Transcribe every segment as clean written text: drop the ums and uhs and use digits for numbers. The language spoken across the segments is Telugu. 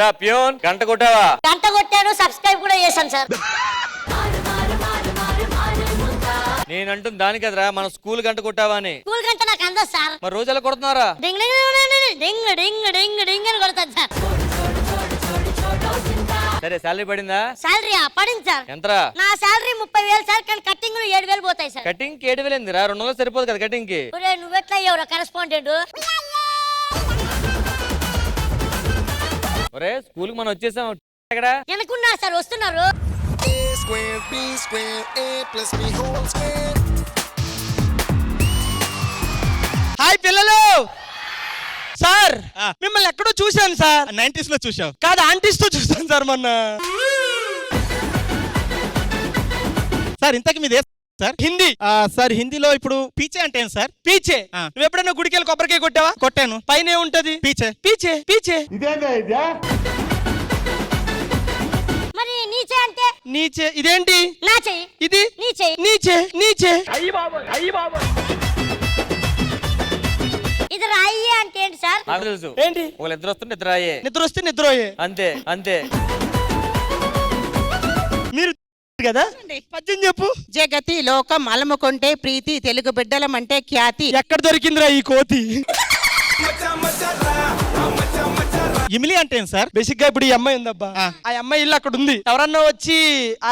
ఏరా ప్యూన్ గంట కొట్టావా? గంట కొట్టాను, సబ్స్క్రైబ్ కూడా చేశాను సార్. నేను అంటుంది దాని కదరా, మన స్కూల్ గంట కొట్టావా అని. స్కూల్ గంట నాకు అందదు సార్. మరి రోజు ఎలా కొడుతున్నారా? డింగ్ డింగ్ డింగ్ డింగ్ డింగ్ డింగ్ అని కొడతాను సార్. సరే శాలరీ పడిందా? శాలరీయా? పడింది సార్. ఎంతరా? నా శాలరీ 30,000 సార్, కానీ కట్టింగ్ 7,000 పోతాయి సార్. కటింగ్ కి 7,000 ఏందిరా? 200 సరిపోదు కదా కటింగ్ కి. నువ్వెట్లా అయ్యావురా కరెస్పాండెంట్? ఒరే స్కూల్ కి మనం వచ్చేసాం. ఎక్కడ అనుకున్నారు సార్, వస్తున్నారు. హాయ్ పిల్లలు. సార్ మిమ్మల్ని ఎక్కడో చూశాను సార్. 90s లో చూసావు కాదు, ఆంటీస్ తో చూసాను సార్ మొన్న. సార్ ఇంతకి మీదే సార్ హిందీ. సార్ హిందీలో ఇప్పుడు పీచే అంటే ఏం సార్? పీచే. నువ్వు ఎప్పుడైనా గుడికెళ్ళి కొబ్బరికాయ కొట్టావా? కొట్టాను. పైన ఏముంటది? పీచే. పీచే పీచే. మరి నీచే అంటే? నీచే. ఇదేంటి? నా చెయ్యి. ఇది నీచే. నీచే నీచే. ఇది రాయి అంటే ఏంటి సార్? నాకు తెలుసు. ఏంటి? ఒకళ్ళు ఇద్దరు వస్తుంటే ఇద్దరు అయ్యే. నిద్ర వస్తే నిద్రపోయే. అంతే అంతే. మీరు కదా పద్యం చెప్పు. జగతి లోకం అలముకుంటే ప్రీతి, తెలుగు బిడ్డలమంటే ఖ్యాతి. ఎక్కడ దొరికిందిరా ఈ కోతి? ఇమిలి అంటే ఏం సార్? బేసిక్ గా ఇప్పుడు ఈ అమ్మాయి ఉందబ్బా, ఆ అమ్మాయి ఇల్లు అక్కడ ఉంది. ఎవరన్నా వచ్చి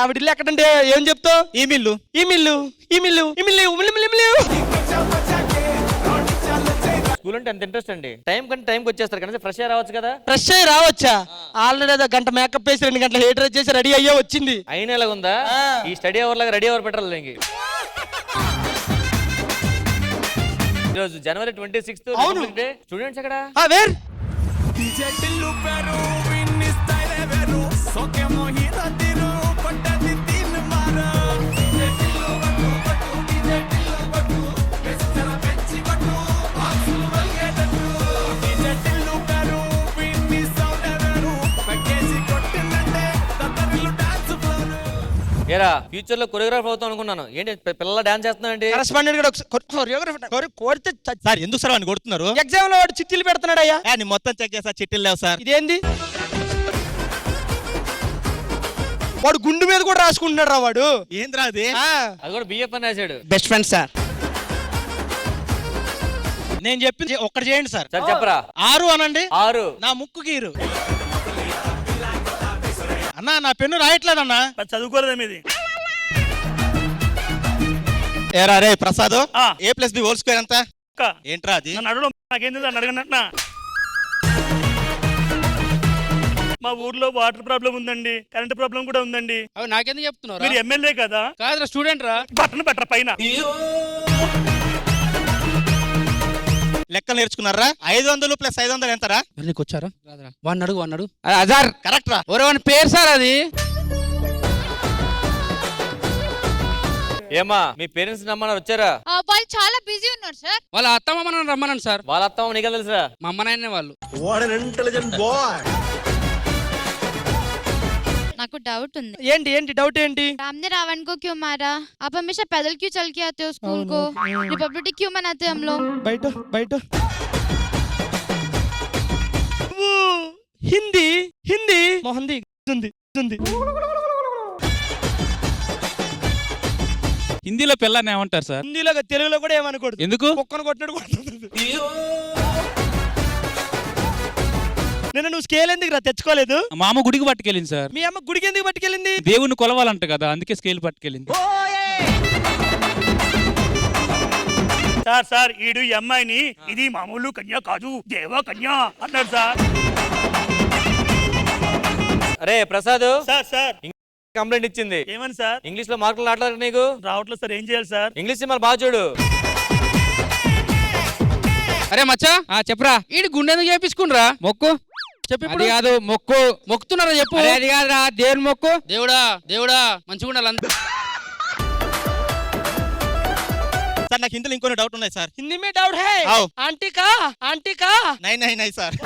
ఆవిడ ఇల్లు ఎక్కడంటే ఏం చెప్తావు? ఈ మిల్లు. ఈ మిల్లు ఈ మిల్లు ఈ మిల్లు మిల్లు. స్కూల్ అంటే అంత ఇంట్రెస్ట్ అండి. టైం కంటే టైంకి వచ్చేస్తారు కానీ ఫ్రెష్ అయ్యి రావచ్చు కదా. ఫ్రెష్ అయ్యి రావచ్చా? ఆల్రెడీ ఏదో గంట మేకప్ వేసి 2 గంటల హెయిర్ డ్రెస్ చేసి రెడీ అయ్యే వచ్చింది. అయినా ఎలాగుందా? ఈ స్టడీ అవర్ లాగా రెడీ అవర్ పెట్టాలి ఇంక. ఈరోజు జనవరి 26th డే. స్టూడెంట్స్ ఎక్కడ? వేర్ ఏరా ఫ్యూచర్ లో కొరియోగ్రాఫర్ అవుతాం అనుకున్నాను. ఏంటి పిల్లల డాన్స్ చేస్తున్నానండి? కరెస్పాండెంట్ కూడా కోరితే సార్ ఎందుకు సార్ అని కొడుతున్నారు? ఎగ్జామ్ లో వాడు చిట్టీలు పెడుతున్నాడు అయ్యా. నేను మొత్తం చెక్ చేసా, చిట్టీలు లేవు సార్. ఇదేంది? వాడు గుండు మీద కూడా రాసుకుంటున్నాడు రా వాడు. ఏంద్రా అది? అది కూడా బిఎఫ్ అని రాశాడు. Best friend sir. నేను చెప్పింది ఒక్కటి చేయండి సార్. సార్ చెప్పరా. 6 అనండి. 6 నా ముక్కు గీరు. అన్నా నా పెన్ను రాయట్లేదన్నా. చదువుకోలేదా మీది? ఏరా రే ప్రసాద్, A+B² ఎంత? ఏంట్రా అది? నన్ను అడగడం నాకేం తెలుసు, అడగనట్నా? మా ఊర్లో వాటర్ ప్రాబ్లం ఉందండి, కరెంట్ ప్రాబ్లం కూడా ఉందండి. అవి నాకెందుకు చెప్తున్నారు? మీరు ఎమ్మెల్యే కదా? కాదురా స్టూడెంట్ రా. బట్టను పెట్టరా పైన. లెక్కలు నేర్చుకున్నారా? 500 + 500 ఎంతరా? నీకు వచ్చారా? రాదురా. వాడిని అడుగు. అజార్ కరెక్ట్ రా. వాని పేరు సార్ అది. ఏమా మీ పేరెంట్స్ రమ్మన్నారు, వచ్చారా? వాళ్ళు చాలా బిజీ ఉన్నారు సార్. వాళ్ళ అత్తమ్మ మనం రమ్మనండి సార్. వాళ్ళ అత్తమ్మ నీకు తెలుసా? మా అమ్మ నాయనే వాళ్ళు. నాకు డౌట్ ఉంది. ఏంటి ఏంటి డౌట్ ఏంటి? राम ने रावण को क्यों मारा? आप हमेशा पैदल क्यों चल के आते हो स्कूल को? रिपब्लिक डे क्यों मनाते हम लोग? బయట బయట. హిందీ హిందీ మొహంది ఉంది. హిందీలో పిల్లని ఏమంటారు సార్? హిందీలో తెలుగులో కూడా ఏమనకూడదు. ఎందుకు? కుక్కను కొట్టినట్టు కొడుతుంది. నేను నువ్వు స్కేల్ ఎందుకు రా తెచ్చుకోలేదు? మా అమ్మ గుడికి పట్టుకెళ్ళింది సార్. మీ అమ్మ గుడికి ఎందుకు పట్టుకెళ్ళింది? దేవుణ్ణి కొలవాలంట కదా, అందుకే స్కేల్ పట్టుకెళ్ళింది. సార్ ఈడు ఈ అమ్మాయిని ఇది మామూలు కన్యా కాదు, దేవా కన్యా అన్నాడు సార్. అరే ప్రసాద్, సార్ కంప్లైంట్ ఇచ్చింది. ఏమని సార్? ఇంగ్లీష్ లో మార్కులు రావట్లేదు నీకు? రావట్లేదు సార్, ఏం చేయాలి సార్? ఇంగ్లీష్ సినిమాలు బాగా చూడు. అరే మచ్చా చెప్పరా. ఈడు గుండె ఎందుకు చేపించుకునిరా? మొక్కు చెప్పి. అది కాదు మొక్కు. మొక్కుతున్నారా చెప్పు. అది కాదురా దేవుని మొక్కు. దేవుడా మంచిగా ఉండాలి. సార్ నాకు హిందీలో ఇంకొన్ని డౌట్ ఉన్నాయి సార్. హిందీ మే డౌట్ హై? ఆంటీ కా నై సార్.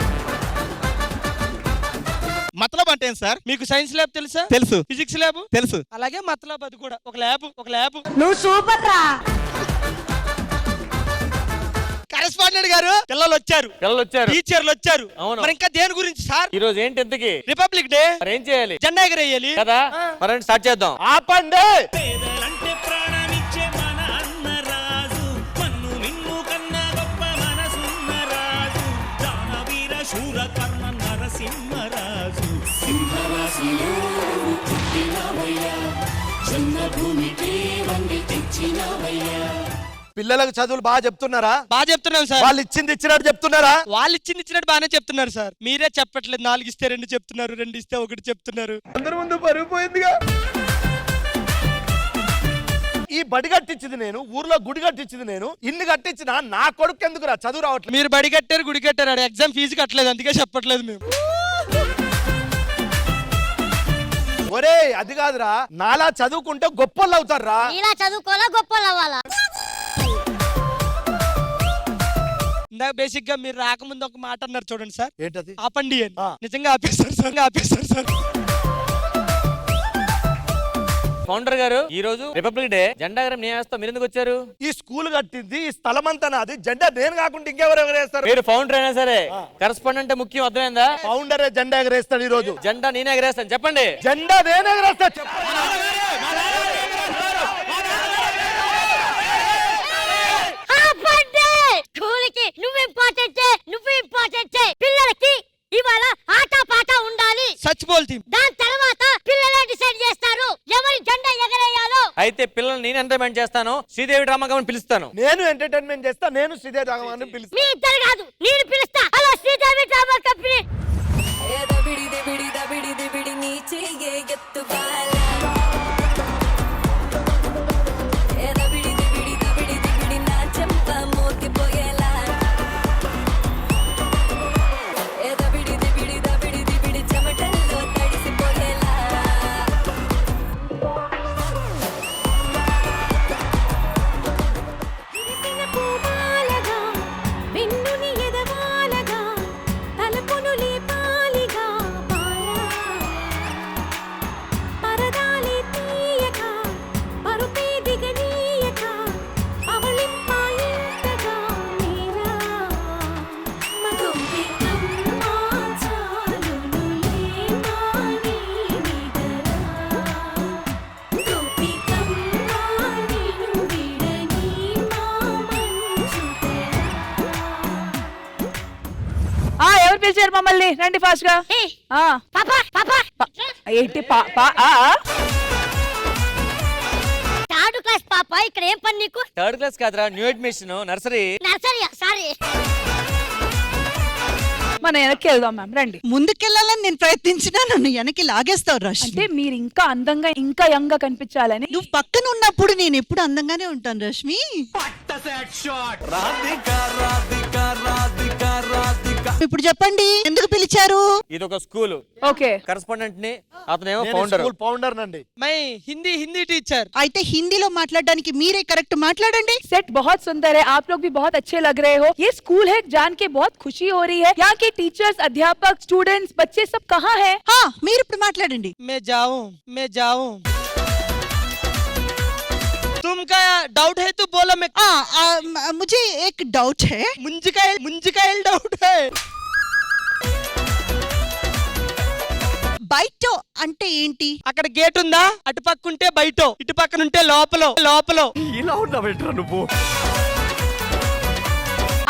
మతలబ్ అంటే ఏం సార్? మీకు సైన్స్ ల్యాబ్ తెలుసా? తెలుసు. ఫిజిక్స్ ల్యాబ్ తెలుసు. అలాగే మతలబ్ అది కూడా ఒక ల్యాబ్. నువ్వు సూపర్ రా. కరెస్పాండెంట్ సూపరింటెండెంట్ గారు పిల్లలు వచ్చారు, పిల్లలు వచ్చారు, టీచర్లు వచ్చారు. అవును. మరి ఇంకా దేని గురించి సార్? ఈ రోజు ఏంటి ఇంతకి? Republic day. మరి ఏం చేయాలి? జెండా ఎగరేయాలి కదా, మరి స్టార్ట్ చేద్దాం. ఆపండి. పేదలంటే ప్రాణమిచ్చే మన అన్నరాజు, మన్ను మిన్ను కన్నా గొప్ప మనసున్న రాజు, దానవీర శూర కర్ణ నరసింహరాజు. సింహరాశిలో పుట్టినవయ్యా, జన్మభూమికి వంగి తెచ్చినవయ్యా. పిల్లలకు చదువులు బాగా చెప్తున్నారా? బాగా చెప్తున్నాం సార్. వాళ్ళు ఇచ్చింది ఇచ్చినట్టు చెప్తున్నారా? వాళ్ళు ఇచ్చినట్టు బాగానే చెప్తున్నారు సార్. మీరే చెప్పట్లేదు. 4 ఇస్తే 2 చెప్తున్నారు, 2 ఇస్తే 1 చెప్తున్నారు. అందరి ముందు పరుగు పోయిందిగా. ఈ బడి కట్టించింది నేను, ఊర్లో గుడి కట్టించింది నేను. ఇన్ని కట్టించినా నా కొడుకు ఎందుకురా చదువు రావట్లేదు? మీరు బడి కట్టారు, గుడి కట్టారు, ఎగ్జామ్ ఫీజు కట్టలేదు, అందుకే చెప్పట్లేదు మేము. ఒరే అది కాదురా, నాలా చదువుకుంటే గొప్పలు అవుతారా? ఇలా చదువుకోవాలా గొప్పలు అవ్వాలా? ఇందాక బేసిక్ గా మీరు రాకముందు ఒక మాట అన్నారు చూడండి సార్. ఏంటది? ఆపండి అని. ఆ. నిజంగా ఆపేస్తారు సార్, ఆపేస్తారు సార్. ఫౌండర్ గారు, ఈ రోజు రిపబ్లిక్ డే, జెండా ఎగరం నేను వేస్తాం, మీరు ఎందుకు వచ్చారు? ఈ స్కూల్ కట్టింది, ఈ స్థలం అంతా నాది. జెండా నేను కాకుండా ఇంకెవరు ఎగరేస్తారు? మీరు ఫౌండర్ అయినా సరే కరెస్పాండెంట్ ముఖ్యం, అర్థమైందా? ఫౌండరే జెండా ఎగరేస్తాడు ఈ రోజు. జెండా నేనే ఎగరేస్తాను, చెప్పండి. జెండా నేను ఎగరేస్తా. ఆపండి. స్కూల్కి నువ్వు ఇంపార్టెంట్, నువ్వు ఇంపార్టెంట్. పిల్లలకి ఇవాళ ఆట పాట ఉండాలి. సచ్ బోల్తీ. దాని తర్వాత పిల్లలే డిసైడ్ చేస్తారు ఎవరి జెండా ఎగరేయాలో. అయితే పిల్లల్ని నేను ఎంటర్టైన్మెంట్ చేస్తాను, శ్రీదేవి డ్రామా కంపెనీ పిలుస్తాను. నేను ఎంటర్టైన్మెంట్ చేస్తా, నేను శ్రీదేవి రాఘవన్ పిలుస్తా. మీ ఇద్దరు కాదు, నేను పిలుస్తా. Hello Sridevi drama company. ఎవరు పిలిచారు మమ్మల్ని? రండి ఫాస్ట్ గా. పాపా పాపా ఏంటి థర్డ్ క్లాస్ పాప, ఇక్కడ ఏం పని నీకు? థర్డ్ క్లాస్ కాదురా, new admission, nursery. Nursery sorry. మనం వెనక్కి వెళ్దాం మ్యామ్, రండి. ముందుకెళ్ళాలని నేను ప్రయత్నించినా నన్ను వెనక్కి లాగేస్తావు రష్. అంటే మీరు ఇంకా అందంగా, ఇంకా యంగ్ గా కనిపించాలని. నువ్వు పక్కన ఉన్నప్పుడు నేను ఎప్పుడు అందంగానే ఉంటాను రష్మి. ఇప్పుడు చెప్పండి ఎందుకు పిలిచారు? ఇది ఒక స్కూల్. ఓకే. కరెస్పాండెంట్ ని, అతనేమో ఫౌండర్. స్కూల్ ఫౌండర్ నండి. My Hindi teacher. అయితే హిందీలో మాట్లాడడానికి మీరే కరెక్ట్ మాట్లాడండి. सेट बहुत सुंदर है, आप लोग भी बहुत अच्छे लग रहे हो. ये स्कूल है, जान के बहुत खुशी हो रही है. यहाँ के टीचर्स, अध्यापक, स्टूडेंट्स, बच्चे सब कहाँ हैं? हाँ మీరు ఇప్పుడు మాట్లాడండి. मैं जाऊं. तुमका डाउट है तो बोलो. मैं मुझे एक डाउट है. मुंजिकायल डाउट है. బయట అంటే ఏంటి? అక్కడ గేట్ ఉందా? అటు పక్క ఉంటే బయట, ఇటు పక్కన ఉంటే లోపల. ఇలా ఉన్నావేంట్రా నువ్వు?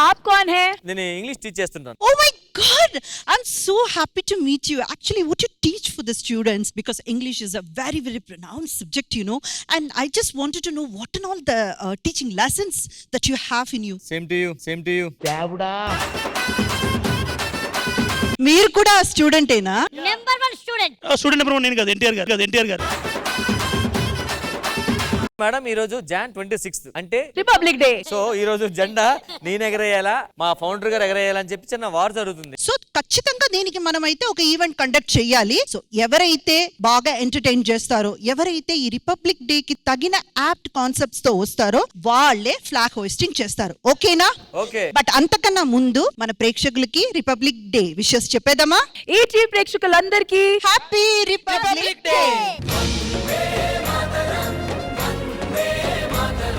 आप कौन है? నేను ఇంగ్లీష్ టీచ్ చేస్తుంటాను. Oh my God! I'm so happy to meet you. Actually, what you teach for the students, because English is a very, very pronounced subject, you know. And I just wanted to know what and all the teaching lessons that you have in you. Same to you. మీరు కూడా స్టూడెంటేనా? Number 1 student. స్టూడెంట్ నెంబర్ 1 నేను కాదు, ఎన్టీఆర్ గారు. మేడం, ఈ రోజు జాన్ 26 అంటే రిపబ్లిక్ డే. సో ఈ రోజు జెండా నేను ఎగరేయాలా, మా ఫౌండర్ గారు ఎగరేయాలా అని చెప్పి చిన్న వార్ జరుగుతుంది. సో ఖచ్చితంగా దీనికి మనమైతే ఒక ఈవెంట్ కండక్ట్ చేయాలి. సో ఎవరైతే బాగా ఎంటర్టైన్ చేస్తారో, ఎవరైతే ఈ రిపబ్లిక్ డే కి తగిన యాప్ట్ కాన్సెప్ట్స్ తో వస్తారో వాళ్ళే ఫ్లాగ్ హోస్టింగ్ చేస్తారు. ఓకేనా? ఓకే. బట్ అంతకన్నా ముందు మన ప్రేక్షకులకి రిపబ్లిక్ డే విషెస్ చెప్పేద్దామా? ఈ ప్రేక్షకులందరికీ హ్యాపీ రిపబ్లిక్ డే.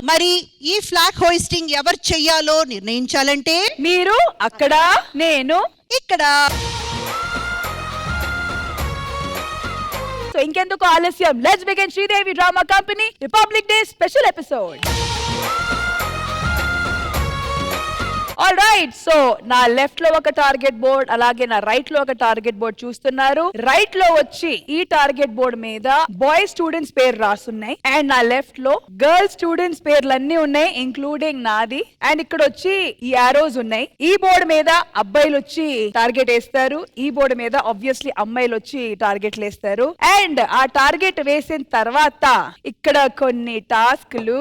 మరి ఈ ఫ్లాగ్ హోయిస్టింగ్ ఎవరు చెయ్యాలో నిర్ణయించాలంటే మీరు అక్కడ, నేను ఇక్కడ. సో ఇంకెందుకు ఆలస్యం, let's begin Sridevi drama company republic day special episode. All right, so నా లెఫ్ట్ లో ఒక టార్గెట్ బోర్డ్, అలాగే నా రైట్ లో ఒక టార్గెట్ బోర్డ్ చూస్తున్నారు. రైట్ లో వచ్చి ఈ టార్గెట్ బోర్డ్ మీద బాయ్ స్టూడెంట్స్ పేరు రాసున్నాయి, అండ్ నా లెఫ్ట్ లో గర్ల్ స్టూడెంట్స్ పేర్లన్నీ ఉన్నాయి, ఇంక్లూడింగ్ నాది. అండ్ ఇక్కడ వచ్చి ఈ ఆరోస్ ఉన్నాయి. ఈ బోర్డు మీద అబ్బాయిలు వచ్చి టార్గెట్ వేస్తారు, ఈ బోర్డు మీద ఆబ్వియస్లీ అమ్మాయిలు వచ్చి టార్గెట్లు వేస్తారు. అండ్ ఆ టార్గెట్ వేసిన తర్వాత ఇక్కడ కొన్ని టాస్క్లు,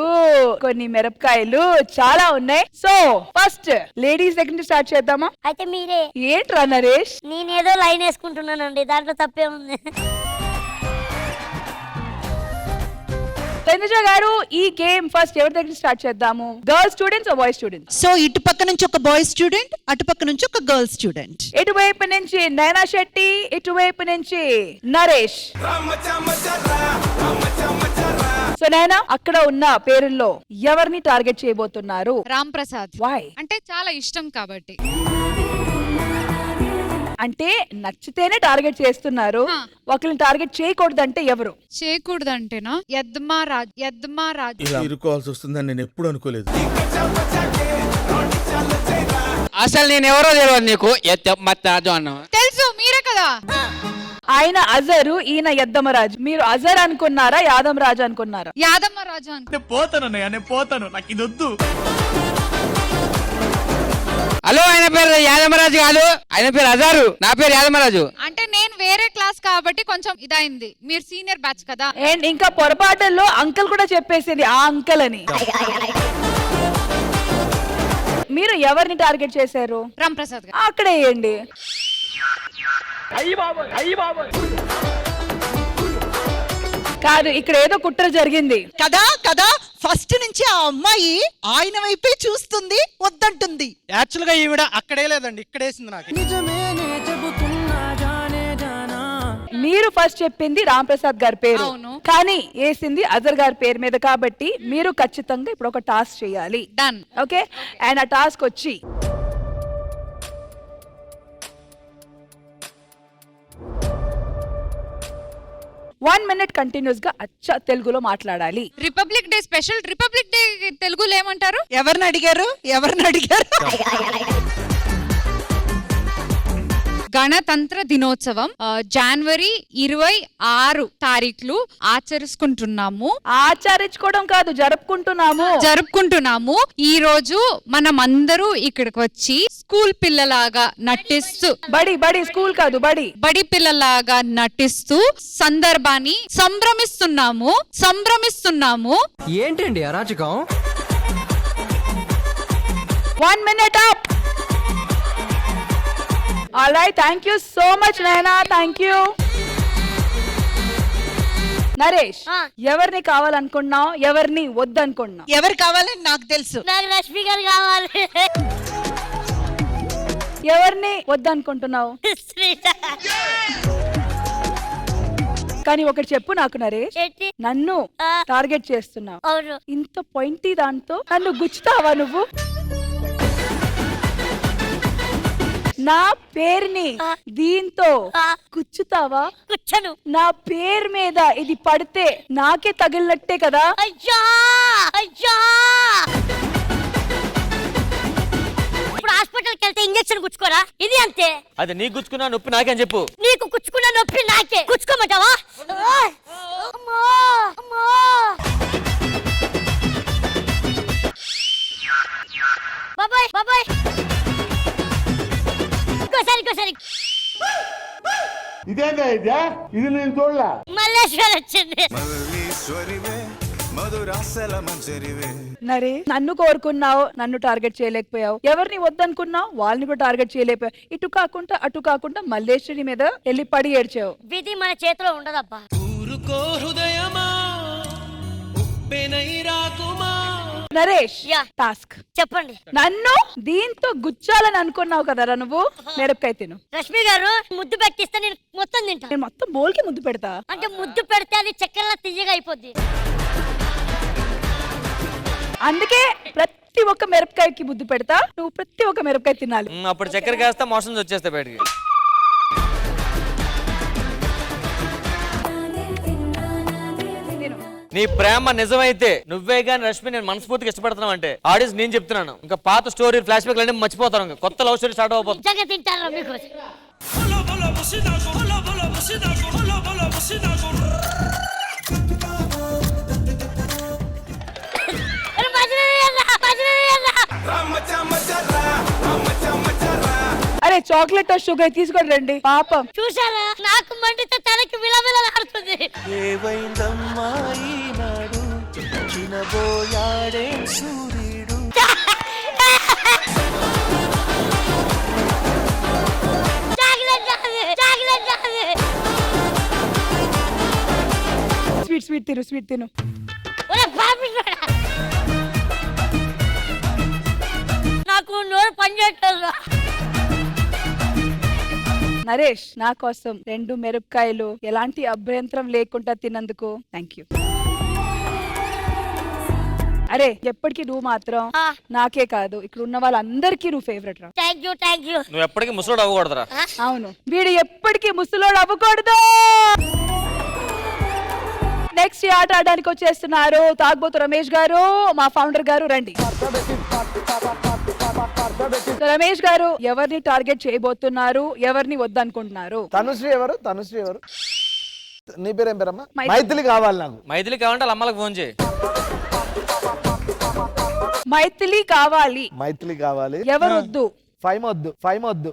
కొన్ని మిరపకాయలు చాలా ఉన్నాయి. సో ఫస్ట్ లేడీస్ దగ్గర నుంచి స్టార్ట్ చేద్దామా? అయితే మీరే. ఏంట్రా నరేష్? నేనేదో లైన్ వేసుకుంటున్నానండి, దాంట్లో తప్పే ఉంది. తనుజ గారు, ఈ గేమ్ ఫస్ట్ ఎవరి దగ్గర స్టార్ట్ చేద్దాము? Girl students boy students? So ఇటు పక్క నుంచి ఒక బాయ్ స్టూడెంట్, అటు పక్క నుంచి ఒక గర్ల్ స్టూడెంట్. ఇటువైపు నుంచి నైనా శెట్టి, ఇటువైపు నుంచి నరేష్. సో నైనా, అక్కడ ఉన్న పేరుల్లో ఎవరిని టార్గెట్ చేయబోతున్నారు? రామ్ ప్రసాద్. వై? అంటే చాలా ఇష్టం కాబట్టి. అంటే నచ్చితేనే టార్గెట్ చేస్తున్నారు, ఒకరిని టార్గెట్ చేయకూడదంటే ఎవరు? చేయకూడదంటేనా? యద్మారాజ్. ఇలా ఇరుకోవాల్సి వస్తుందని నేను ఎప్పుడు అనుకోలేదు. అసలు నేను ఎవరో తెలియదు నీకు. అన్న తెలుసు, మీరే కదా. ఆయన అజరు, ఈయన యద్దమరాజు. మీరు అజర్ అనుకున్నారా, యాదమరాజు అనుకున్నారా? యాదమ్మరాజు అనుకో. నేను పోతాను, నాకు ఇది వద్దు. హలో, ఆయన పేరు యాదమరాజు కాదు, ఆయన పేరు అజారు, నా పేరు యాదమరాజు. అంటే నేను వేరే క్లాస్ కాబట్టి కొంచెం ఇదైంది. మీరు సీనియర్ బ్యాచ్ కదా. అండ్ ఇంకా పొరపాటుల్లో అంకుల్ కూడా చెప్పేసింది ఆ అంకుల్ అని. మీరు ఎవరిని టార్గెట్ చేశారు? రామ్ ప్రసాద్ గారు. అక్కడే వేయండి. కాదు, ఇక్కడ ఏదో కుట్ర జరిగింది కదా కదా. ఫస్ట్ నుంచి ఆ అమ్మాయి ఆయన వైపే చూస్తుంది, వద్దంటుంది. యాక్చువల్ గా ఈవిడ అక్కడే లేదండి, ఇక్కడేసింది నాకు. మీరు ఫస్ట్ చెప్పింది రామ్ ప్రసాద్ గారి పేరు, అవును. కానీ వేసింది అజర్ గారి పేరు మీద. కాబట్టి మీరు ఖచ్చితంగా ఇప్పుడు ఒక టాస్క్ చేయాలి. డన్. ఓకే, అండ్ ఆ టాస్క్ వచ్చి వన్ మినిట్ కంటిన్యూస్ గా అచ్చ తెలుగులో మాట్లాడాలి. Republic day special. Republic day తెలుగులో ఏమంటారు? ఎవరిని అడిగారు? గణతంత్ర దినోత్సవం జనవరి 26 తారీఖులు ఆచరించుకుంటున్నాము. ఆచరించుకోవడం కాదు, జరుపుకుంటున్నాము. ఈ రోజు మనం అందరూ ఇక్కడికి వచ్చి స్కూల్ పిల్లలాగా నటిస్తూ, బడి స్కూల్ కాదు, బడి పిల్లలాగా నటిస్తూ సందర్భాన్ని సంభ్రమిస్తున్నాము. ఏంటండి అరాచకం? 1 minute up. All right, thank you so much Naina, thank you. Naresh, ఎవరిని కావాలనుకున్నావు, ఎవరిని వద్దనుకున్నావు? ఎవరు కావాలని నాకు తెలుసు. నాకు లక్ష్మి గారు కావాలి. ఎవరిని వద్దనుకుంటున్నావు? కానీ ఒకటి చెప్పు నాకు నరేష్, నన్ను టార్గెట్ చేస్తున్నావు. అవును. ఇంత పాయింటీ దాంతో నన్ను గుచ్చుతావా నువ్వు? నా పేరుని దీంతో గుచ్చుతావా? కూర్చోను. నా పేరు మీద ఇది పడితే నాకే తగిలినట్టే కదా. అయ్యా ఇప్పుడు హాస్పిటల్కి వెళ్తే ఇంజెక్షన్ గుచ్చుకోరా? ఇది అంతే. అది నీకు గుచ్చుకున్నా నొప్పి నాకేం చెప్పు. నీకు గుచ్చుకున్న నొప్పి నాకే. గుచ్చుకోమంటావా? బాబాయ్ ఇంకోసారి ఇదేందా ఇది నేను చూడలా. మల్లేశ్వర్ వచ్చింది. నరే, నన్ను కోరుకున్నావు, నన్ను టార్గెట్ చేయలేకపోయావు. ఎవరిని వద్దనుకున్నావు, వాళ్ళని కూడా టార్గెట్ చేయలేకపోయావు. ఇటు కాకుండా అటు కాకుండా మల్లేశ్వరి మీద వెళ్ళి పడి ఏడ్చావు. విధి మన చేతిలో ఉండదబ్బా. నరేష్, టాస్క్ చెప్పండి. నన్ను దీంతో గుచ్చాలని అనుకున్నావు కదరా నువ్వు. మిరపకాయ తిను. రష్మి గారు, ముద్దు పెట్టిస్తే నేను మొత్తం తింటా. నేను మొత్తం బోల్కి ముద్దు పెడతా. అంటే ముద్దు పెడితే అది చక్కెరలా తియ్యగా అయిపోద్ది. అందుకే ప్రతి ఒక్క మిరపకాయకి బుద్ధి పెడతా, నువ్వు ప్రతి ఒక్క మిరపకాయ తినాలి. అప్పుడు చక్కెర కాస్తా మోషన్స్ వచ్చేస్తాయి బయటికి. నీ ప్రేమ నిజమైతే నువ్వే గాని రష్మి నేను మనస్ఫూర్తిగా ఇష్టపడుతున్నావు అంటే ఆడియన్స్ నేను చెప్తున్నాను, ఇంకా పాత స్టోరీ ఫ్లాష్ బ్యాక్ అన్ని మర్చిపోతాను, ఇంకా కొత్త లవ్ స్టోరీ స్టార్ట్ అవబోతుంది. నిజంగా తింటారా మీకోసం? అరే చాక్లెట్ షుగర్ తీసుకొని రండి పాపం. చూసారా, నాకు మండితే తనకి విలవిలలాడుతుంది. చాక్లెట్ కాదు, చాక్లెట్ కాదు. స్వీట్ తిను, స్వీట్ తిను. ఒరే పాపిస్తోడా, నాకు నోరు పనిచేయట్లేదు. నరేష్ నా కోసం 2 మిరపకాయలు ఎలాంటి అభ్యంతరం లేకుండా తిన్నందుకు థ్యాంక్ యూ. అరే ఎప్పటికీ నువ్వు మాత్రం నాకే కాదు ఇక్కడ ఉన్న వాళ్ళందరికీ నువ్వు ఫేవరెట్ రా. Thank you, thank you. నువ్వు ఎప్పటికీ ముసలోడు అవ్వకూడదురా. అవును, వీడు ఎప్పటికీ ముసలోడు అవ్వకూడదు. నెక్స్ట్ ఈ ఆట ఆడడానికి వచ్చేస్తున్నారు తాగుబోతు రమేష్ గారు, మా ఫౌండర్ గారు. రండి. రమేష్ గారు ఎవరిని టార్గెట్ చేయబోతున్నారు, ఎవరిని వద్దనుకుంటున్నారు? తనుశ్రీ ఎవరు? తనుశ్రీ ఎవరు? నీ పేరు ఏం పేరమ్మా? మైథిలి కావాలి నాకు. మైథిలి కావాలంటే వాళ్ళ అమ్మలకు ఫోన్ చేయి. మైథిలి కావాలి. మైథిలి కావాలి. ఎవరు వద్దు? ఫైమ్ వద్దు, ఫైమ్ వద్దు.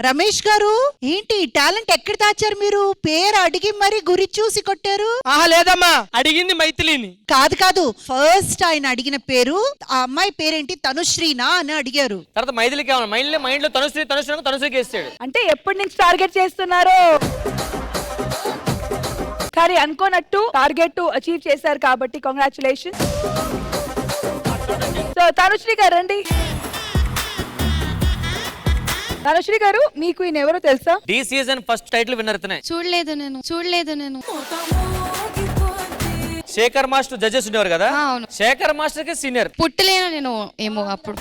రమేష్ గారు ఏంటి టాలెంట్ ఎక్కడ దాచారు మీరు? పేరు అడిగి మరి గురి చూసి కొట్టారు. ఆహా లేదమ్మా, అడిగింది మైథిలిని. కాదు కాదు, ఫస్ట్ ఆయన అడిగిన పేరు ఆ అమ్మాయి పేరేంటి తనుశ్రీనా అని అడిగారు. తర్వాత మైథిలి కావాలి, మైండ్ లో తనుశ్రీ తనుశ్రీ తనుశ్రీకి వేస్తాడు. అంటే ఎప్పటి నుంచి టార్గెట్ చేస్తున్నారు? కానీ అనుకోనట్టు టార్గెట్ అచీవ్ చేశారు కాబట్టి కంగ్రాచులేషన్. సో తనుశ్రీ గారు రండి. తనుశ్రీ గారు మీకు ఈయన ఎవరో తెలుసా? Dhee season first title winner ఇతనే. చూడలేదు నేను. శేఖర్ మాస్టర్ జడ్జెస్ ఉండేవారు కదా, అవును. శేఖర్ మాస్టర్ కి సీనియర్. పుట్టలేను నేను ఏమో అప్పుడు.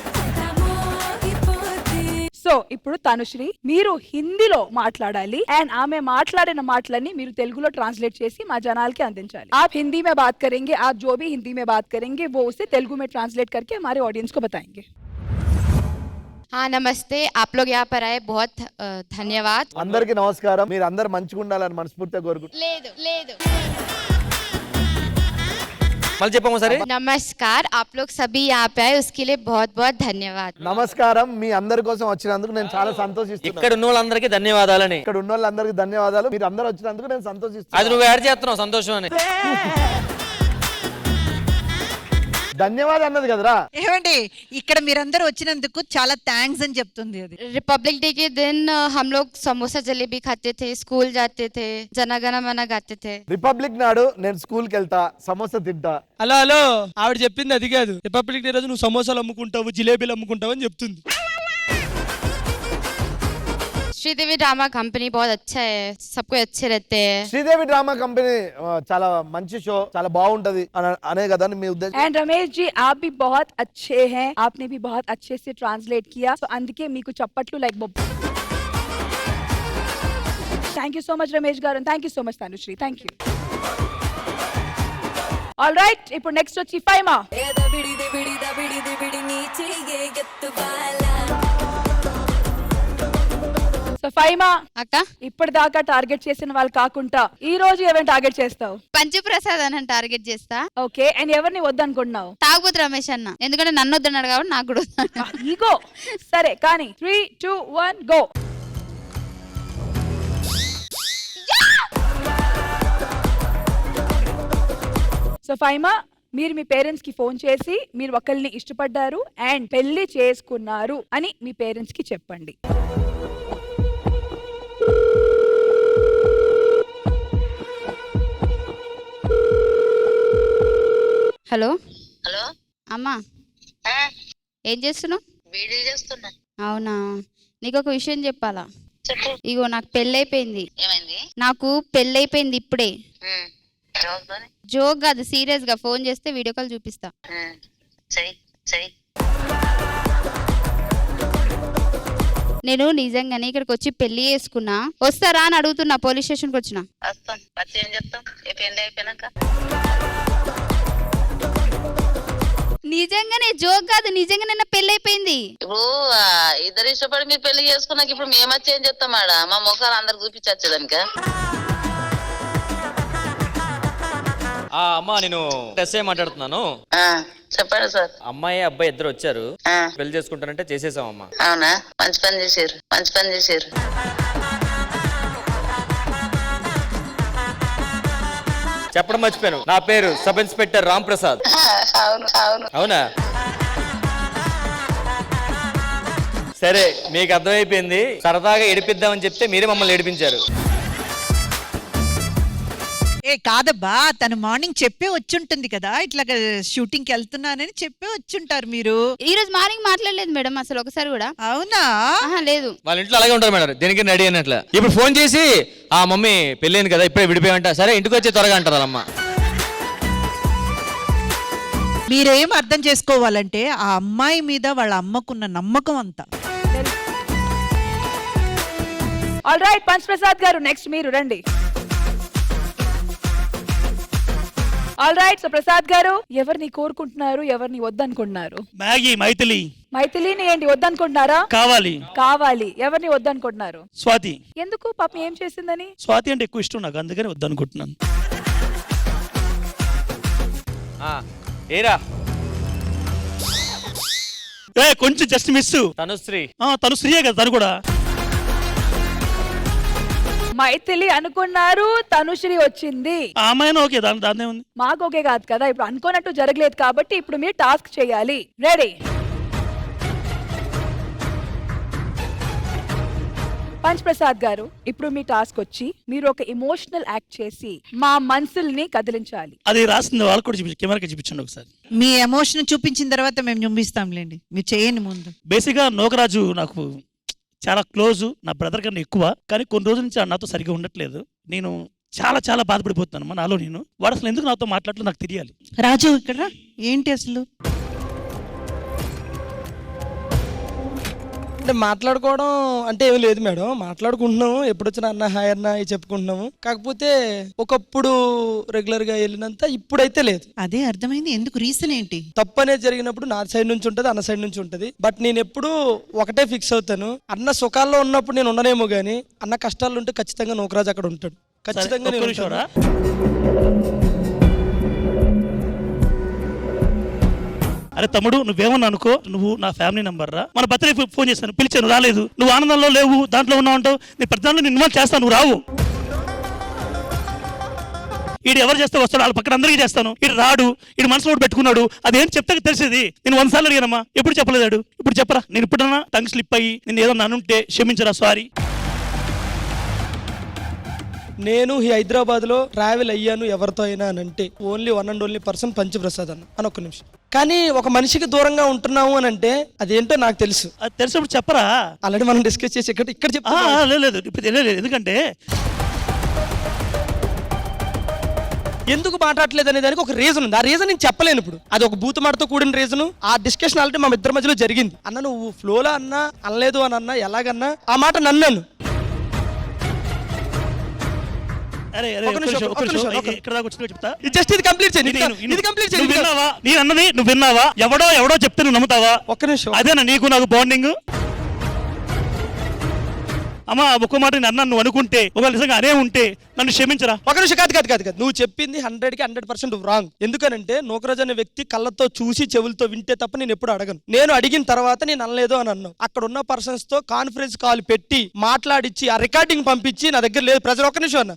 సో ఇప్పుడు తనుశ్రీ మీరు హిందీలో మాట్లాడాలి అండ్ ఆమె మాట్లాడిన మాటలన్నీ మీరు తెలుగులో ట్రాన్सलेट చేసి మా జనాలకి అందించాలి. आप हिंदी में बात करेंगे, आप जो भी हिंदी में बात करेंगे वो उसे तेलुगु में ट्रांसलेट करके हमारे ऑडियंस को बताएंगे. हाँ नमस्ते, आप लोग यहाँ पर आए बहुत धन्यवाद. అందరికీ నమస్కారం. మీరు అందరు మంచిగా ఉండాలని మనస్ఫూర్తిగా కోరుకుంటున్నాను. లేదు మళ్ళీ చెప్పాము సరే. नमस्कार, आप लोग सभी यहाँ पे आए उसके लिए बहुत बहुत धन्यवाद. నమస్కారం. మీ అందరి కోసం వచ్చినందుకు నేను చాలా సంతోషిస్తున్నాను. ఇక్కడ ఉన్న వాళ్ళందరికీ ధన్యవాదాలని. ఇక్కడ ఉన్న వాళ్ళందరికీ ధన్యవాదాలు. మీరు అందరూ వచ్చినందుకు నేను సంతోషిస్తున్నాను. అది నువ్వు యాడ్ చేస్తున్నావు సంతోషం అని. ధన్యవాదాలు అన్నది కదరా. ఏమండి ఇక్కడ మీరందరూ వచ్చినందుకు చాలా థ్యాంక్స్ అని చెప్తుంది అది. रिपब्लिक डे के दिन हम लोग समोसा जलेबी खाते थे, स्कूल जाते थे, जनागण मन गाते थे. రిపబ్లిక్ నాడు నేను స్కూల్కి వెళ్తా, సమోసా తింటా. హలో ఆవిడ చెప్పింది అది కాదు. రిపబ్లిక్ డే రోజు నువ్వు సమోసాలు అమ్ముకుంటావు, జిలేబీలు అమ్ముకుంటావు అని చెప్తుంది. श्रीदेवी ड्रामा कंपनी बहुत अच्छा है, सबको अच्छे रहते हैं. శ్రీదేవి డ్రామా కంపెనీ చాలా మంచి షో, చాలా బాగుంటది అనే కదా మీ ఉద్దేశం. एंड रमेश जी आप भी बहुत अच्छे हैं, आपने भी बहुत अच्छे से ट्रांसलेट किया. సో అందుకే మీకు చప్పట్లు లైక్ బొబ్బ. Thank you so much Ramesh గారు, thank you so much Tanushree, thank you. All right, ఇప్పుడు నెక్స్ట్ వచ్చి ఫైమా. సో ఫైమా అక్క ఇప్పటిదాకా టార్గెట్ చేసిన వాళ్ళు కాకుండా ఈ రోజు ఎవరిని టార్గెట్ చేస్తావు? పంచప్రసాద్ అని టార్గెట్ చేస్తా. ఓకే, అండ్ ఎవరిని వద్దనుకుంటున్నావు? తాగుబోతు రమేష్ అన్న, ఎందుకంటే నన్ను వద్దన్నాడు కాబట్టి నాకు కూడా వద్దన్నాడు. ఈగో. సరే కానీ 3, 2, 1 గో. సో ఫైమా మీరు మీ పేరెంట్స్ కి ఫోన్ చేసి మీరు ఒకరిని ఇష్టపడ్డారు అండ్ పెళ్లి చేసుకున్నారు అని మీ పేరెంట్స్ కి చెప్పండి. హలో అమ్మా, ఏం చేస్తున్నావు? అవునా, నీకు ఒక విషయం చెప్పాలా. ఇగో నాకు పెళ్ళైపోయింది. నాకు పెళ్ళైపోయింది ఇప్పుడే. జోక్ కాదు, సీరియస్ గా. ఫోన్ చేస్తే వీడియో కాల్ చూపిస్తా. నేను నిజంగానే ఇక్కడికి వచ్చి పెళ్లి చేసుకున్నా. వస్తారా అని అడుగుతున్నా. పోలీస్ స్టేషన్ కి వచ్చిన. నిజంగానే, జోక్ కాదు, నిజంగానే నా పెళ్లి అయిపోయింది. ఇప్పుడు ఇద్దరు ఇష్టపడి మీరు పెళ్లి చేసుకున్నాక ఇప్పుడు మేము వచ్చి ఏం చెప్తాం ఆడ? మా ముఖాలు అందరు చూపించచ్చేదానిక? అమ్మా నేను ఎస్ఐ మాట్లాడుతున్నాను. చెప్పండి సార్. అమ్మాయి అబ్బాయి ఇద్దరు వచ్చారు, పెళ్లి చేసుకుంటారంటే చేసేసాం అమ్మా. అవునా? మంచి పని చేశారు, మంచి పని చేశారు. చెప్పడం మర్చిపోయాను, నా పేరు సబ్ ఇన్స్పెక్టర్ రామ్ ప్రసాద్. అవును అవును. అవునా? సరే, మీకు అర్థమైపోయింది. సరదాగా ఏడిపిద్దామని చెప్తే మీరే మమ్మల్ని ఏడిపించారు. ఏ కాదబ్బా, తను మార్నింగ్ చెప్పే వచ్చుంటుంది కదా, ఇట్లా షూటింగ్ కి వెళ్తున్నానని చెప్పే వచ్చుంటారు మీరు. ఈ రోజు మార్నింగ్ మాట్లాడలేదు మేడం అసలు ఒకసారి కూడా. అవునా? లేదు. వాళ్ళ ఇంట్లో అలాగే ఉంటారు మేడం, దేనికి రెడీ అన్నట్ల. ఇప్పుడు ఫోన్ చేసి ఆ మమ్మీ పెళ్ళైంది కదా ఇప్పుడే విడిపోయామంట, సరే ఇంటికి వచ్చి త్వరగా అంటారు అమ్మ. మీరేం అర్థం చేసుకోవాలంటే ఆ అమ్మాయి మీద వాళ్ళ అమ్మకున్న నమ్మకం అంతా. ఆల్ రైట్ పంచ్ ప్రసాద్ గారు, నెక్స్ట్ మీరు రండి. ఆల్ రైట్, సో ప్రసాద్ గారు ఎవరిని కోరుకుంటున్నారు, ఎవరిని వద్దనుకుంటున్నారు? మ్యాగీ మైథిలి. మైథిలిని ఏంటి వద్దనుకుంటున్నారా? కావాలి. కావాలి. ఎవరిని వద్దనుకుంటున్నారు? స్వాతి. ఎందుకు? పాపం ఏం చేసిందని? స్వాతి అంటే ఎక్కువ ఇష్టం నాకు, అందుకని వద్దనుకుంటున్నాను. ఏరా కొంచెం జస్ట్ మిస్. తనుశ్రీ. తను శ్రీయే కదా తను కూడా. మైథిలి అనుకున్నారు, తనుశ్రీ వచ్చింది. ఆ అమ్మాయినా ఓకే, దాన్నే ఉంది. మాకు ఓకే కాదు కదా, ఇప్పుడు అనుకోనట్టు జరగలేదు కాబట్టి ఇప్పుడు మీరు టాస్క్ చేయాలి. రెడీ? పంచ్ ప్రసాద్ గారు, ఇప్పుడు మీ టాస్క్ వచ్చి మీరు ఒక ఎమోషనల్ యాక్ట్ చేసి మా మనసుల్ని కదిలించాలి. అది రాసింది వాళ్ళు కూడా చూపించండి, కెమెరాకి చూపించండి ఒకసారి. మీ ఎమోషన్ చూపించిన తర్వాత మేము చూపిస్తాంలేండి, మీరు చేయండి ముందు. బేసిక్గా నోకరాజు నాకు చాలా క్లోజు, నా బ్రదర్ కన్నా ఎక్కువ. కానీ కొన్ని రోజుల నుంచి నాతో సరిగ్గా ఉండట్లేదు. నేను చాలా చాలా బాధపడిపోతున్నాను నాలో నేను. వాడు అసలు ఎందుకు నాతో మాట్లాడలేదు నాకు తెలియాలి. రాజు ఇక్కడ ఏంటి అసలు? అంటే మాట్లాడుకోవడం అంటే ఏమీ లేదు మేడం, మాట్లాడుకుంటున్నాము. ఎప్పుడు వచ్చినా అన్న హాయ్ అన్న చెప్పుకుంటున్నాము. కాకపోతే ఒకప్పుడు రెగ్యులర్ గా వెళ్ళినంత ఇప్పుడైతే లేదు. అదే అర్థమైంది. ఎందుకు? రీజన్ ఏంటి? తప్పు అనేది జరిగినప్పుడు నా సైడ్ నుంచి ఉంటది, అన్న సైడ్ నుంచి ఉంటది. బట్ నేను ఎప్పుడు ఒకటే ఫిక్స్ అవుతాను, అన్న సుఖాల్లో ఉన్నప్పుడు నేను ఉండనేమో గానీ అన్న కష్టాలు ఉంటే ఖచ్చితంగా నోకరాజు అక్కడ ఉంటాడు. ఖచ్చితంగా నేను ఉంటాను. అరే తమ్ముడు, నువ్వేమన్నా అనుకో, నువ్వు నా ఫ్యామిలీ నంబర్ రా. మన బర్త్డే ఫోన్ చేస్తాను, పిలిచాను రాలేదు. నువ్వు ఆనందంలో లేవు, దాంట్లో ఉన్నావు అంటావు. నేను ప్రతి దాంట్లో ఇన్వాల్వ్ చేస్తాను, నువ్వు రావు. ఈడు ఎవరు చేస్తే వస్తాడు, వాళ్ళ పక్కన అందరికీ చేస్తాను. ఈడు రాడు, ఈడు మనసులో పెట్టుకున్నాడు. అదేం చెప్తే తెలిసేది. నేను 100 సార్లు అడిగానమ్మా, ఎప్పుడు చెప్పలేదాడు. ఇప్పుడు చెప్పరా. నేను ఇప్పుడన్నా టంగ్ స్లిప్ అయ్యి నేను ఏదన్నా అనుంటే క్షమించరా, సారీ. నేను ఈ హైదరాబాద్ లో ట్రావెల్ అయ్యాను ఎవరితో అయినా అని అంటే only 1 and only person Punch Prasad అన్న అని. ఒక్క నిమిషం. కానీ ఒక మనిషికి దూరంగా ఉంటున్నాము అని అంటే అదేంటో నాకు తెలుసు. అది తెలిసినప్పుడు చెప్పరా. ఆల్రెడీ మనం డిస్కస్ చేసి ఇక్కడ చెప్తా. లేదు ఇప్పుడు తెలియలేదు. ఎందుకంటే ఎందుకు మాట్లాడలేదు అనే దానికి ఒక రీజన్ ఉంది. ఆ రీజన్ నేను చెప్పలేను ఇప్పుడు. అది ఒక బూత్ మాటతో కూడిన రీజన్. ఆ డిస్కషన్ ఆల్రెడీ మా ఇద్దరి మధ్యలో జరిగింది. అన్న నువ్వు ఫ్లోలో అన్నా అనలేదు అని అన్నా ఎలాగన్నా ఆ మాట నన్ను. నువ్వు విన్నావా? ఎవడో చెప్తే నువ్వు నమ్ముతావా? ఒక్క నిమిషం. అదేనా నీకు నాకు బాండింగ్? అమ్మా ఒక్క మాట అన్నా నువ్వు అనుకుంటే, ఒకవేళ నిజంగా అనే ఉంటే నన్ను క్షమించరా. ఒక నిమిషం. కాదు నువ్వు చెప్పింది 100కి 100% రాంగ్. ఎందుకనంటే నోకరాజు అనే వ్యక్తి కళ్ళతో చూసి చెవులతో వింటే తప్ప నేను ఎప్పుడు అడగను. నేను అడిగిన తర్వాత నేను అనలేదు అని అన్నావు. అక్కడ ఉన్న పర్సన్స్ తో కాన్ఫరెన్స్ కాల్ పెట్టి మాట్లాడిచ్చి ఆ రికార్డింగ్ పంపించి నా దగ్గర లేదు ప్రజలు. ఒక్క నిమిషం అన్న,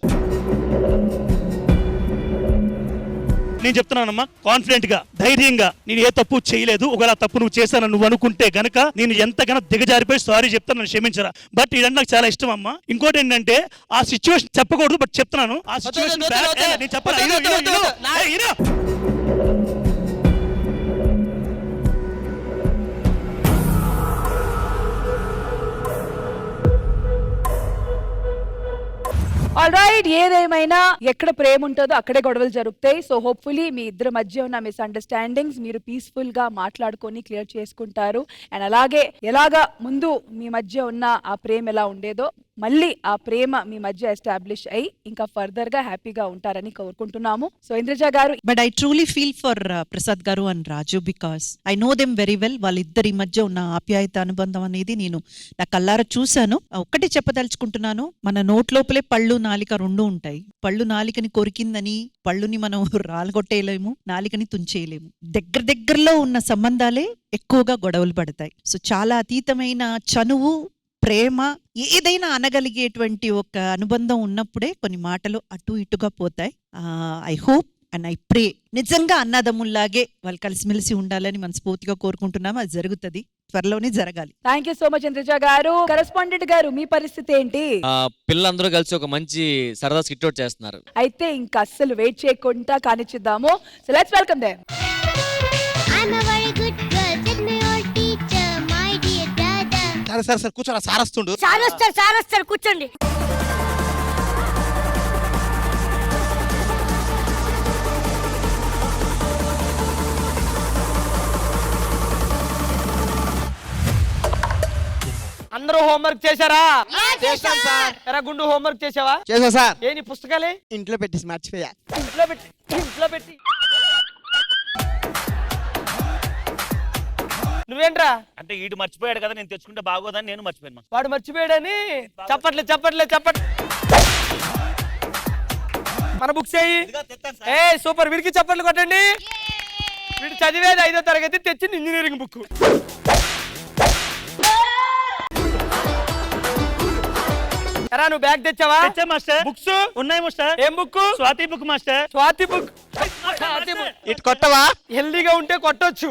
నేను చెప్తున్నానమ్మా కాన్ఫిడెంట్ గా, ధైర్యంగా, నేను ఏ తప్పు చేయలేదు. ఒకవేళ తప్పు నువ్వు చేశాను నువ్వు అనుకుంటే గనక నేను ఎంతగానో దిగజారిపోయి సారీ చెప్తాను, నన్ను క్షమించరా. బట్ ఇదంతా నాకు చాలా ఇష్టం అమ్మా. ఇంకోటి ఏంటంటే ఆ సిచ్యువేషన్ చెప్పకూడదు, బట్ చెప్తున్నాను. ఆ సిచ్యువేషన్ నేను చెప్పాను. ఆల్ రైట్, ఏదేమైనా ఎక్కడ ప్రేమ ఉంటుందో అక్కడే గొడవలు జరుగుతాయి. సో హోప్ఫుల్లీ మీ ఇద్దరి మధ్య ఉన్న మిస్అండర్స్టాండింగ్స్ మీరు పీస్ఫుల్ గా మాట్లాడుకొని క్లియర్ చేసుకుంటారు. అండ్ అలాగే ఎలాగా ముందు మీ మధ్య ఉన్న ఆ ప్రేమ ఎలా ఉండేదో మళ్ళీ ఆ ప్రేమ మీ మధ్య ఎస్టాబ్లిష్ అయ్యి ఇంకా ఫర్దర్ గా హ్యాపీగా ఉంటారని కోరుకుంటున్నాము. సో ఇంద్రజ గారు, But I truly feel for Prasad Garu and Raju because I know them very well. వాళ్ళిద్దరి మధ్య ఉన్న ఆప్యాయత అనుబంధం అనేది నేను నా కళ్ళారా చూశాను. ఒక్కటి చెప్పదలుచుకుంటున్నాను, మన నోట్ లోపలే పళ్ళు నాలిక రెండు ఉంటాయి. పళ్ళు నాలికని కొరికిందని పళ్ళుని మనం రాలగొట్టేయలేము, నాలికని తుంచేయలేము. దగ్గరలో ఉన్న సంబంధాలే ఎక్కువగా గొడవలు పడతాయి. సో చాలా అతీతమైన చనువు, ప్రేమ, ఏదైనా అనగలిగేటువంటి ఒక అనుబంధం ఉన్నప్పుడే కొన్ని మాటలు అటు ఇటుగా పోతాయి. I hope and I pray నిజంగా అన్నదమ్ముల్లాగే వాళ్ళు కలిసిమెలిసి ఉండాలని మనస్ఫూర్తిగా కోరుకుంటున్నాము. అది జరుగుతుంది, త్వరలోనే జరగాలి. Thank you so much Indraja గారు. కరెస్పాండెంట్ గారు, మీ పరిస్థితి ఏంటి? పిల్లలందరూ కలిసి ఒక మంచి సరదా స్కిట్ అవుట్ చేస్తున్నారు. అయితే ఇంకా అస్సలు వెయిట్ చేయకుండా కానిచ్చిద్దాము. So let's welcome them. సరే కూర్చోరా, సారస్తుండు. సార్ వస్తారు కూర్చోండి. అందరూ హోంవర్క్ చేశారా? చేశాం సార్. ఎరా గుండు హోంవర్క్ చేసావా? చేసా సార్. ఏ నీ పుస్తకాలే? ఇంట్లో పెట్టేసి మర్చిపోయా. ఇంట్లో పెట్టి నువ్వేంట్రా? అంటే ఈడు మర్చిపోయాడు కదా, నేను తెచ్చుకుంటే బాగోదని నేను మర్చిపోయాను. వాడు మర్చిపోయాడని చెప్పట్లే. మన బుక్స్ ఏ సూపర్, వీడికి చప్పట్లు కొట్టండి. వీడు చదివేది 5వ తరగతి, తెచ్చింది ఇంజనీరింగ్ బుక్. ఎరా నువ్వు బ్యాగ్ తెచ్చావా? తెచ్చా మాస్టర్. బుక్స్ ఉన్నాయి మాస్టర్. ఏం book? Swathi book master. Swathi book. ఇటు కొట్టవా? హెల్దీగా ఉంటే కొట్టొచ్చు.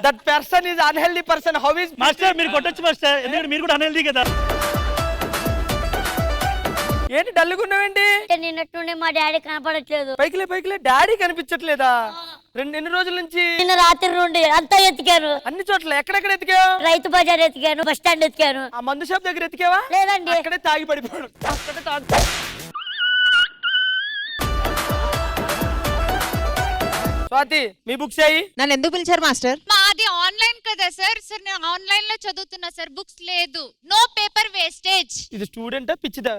That person is unhealthy person. How is master మీరు కొట్టొచ్చు మాస్టర్, ఎందుకంటే మీరు కూడా అన్హెల్దీ కదా. ఏంటి డల్లుగున్నావేంటి? నిన్నట్టుండి మా డాడీ కనపడట్లేదు. పైకిలే డాడీ కనిపించట్లేదా? ఎన్ని రోజుల నుంచి? నిన్న రాత్రి నుండి అంతా ఎతికాను. అన్ని చోట్ల ఎక్కడెక్కడ ఎతికావు? Rythu Bazar ఎతికాను, bus stand ఎతికాను. ఆ మందు షాప్ దగ్గర ఎతికావా? లేదండి. అక్కడే తాగి పడిపోయాడు. అక్కడే తాగి. స్వాతి మీ బుక్స్ అయ్యి. నన్ను ఎందుకు పిలిచారు మాస్టర్? మాది ఆన్లైన్ కదా సార్. సార్ నేను ఆన్లైన్ లో చదువుతున్నా సార్, బుక్స్ లేదు. No paper wastage. ఇది స్టూడెంటా పిచ్చిదా?